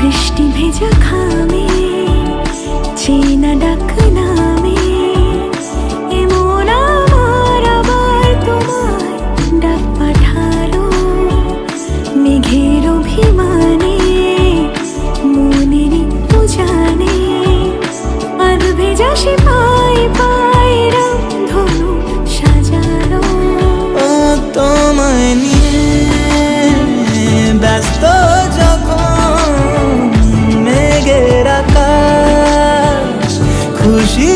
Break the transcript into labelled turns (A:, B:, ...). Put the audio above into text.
A: বৃষ্টি ভেজা খামে চেনা ডাক নামে এমন আমার আবার তোমায় ডাক পাঠালো মেঘের অভিমানে মনের উজানে আধ ভেজা সে পাই পাই রামধনু সাজালো।
B: ও তোমায় নিয়ে ব্যস্ত যখন মেঘের আকাশ খুশি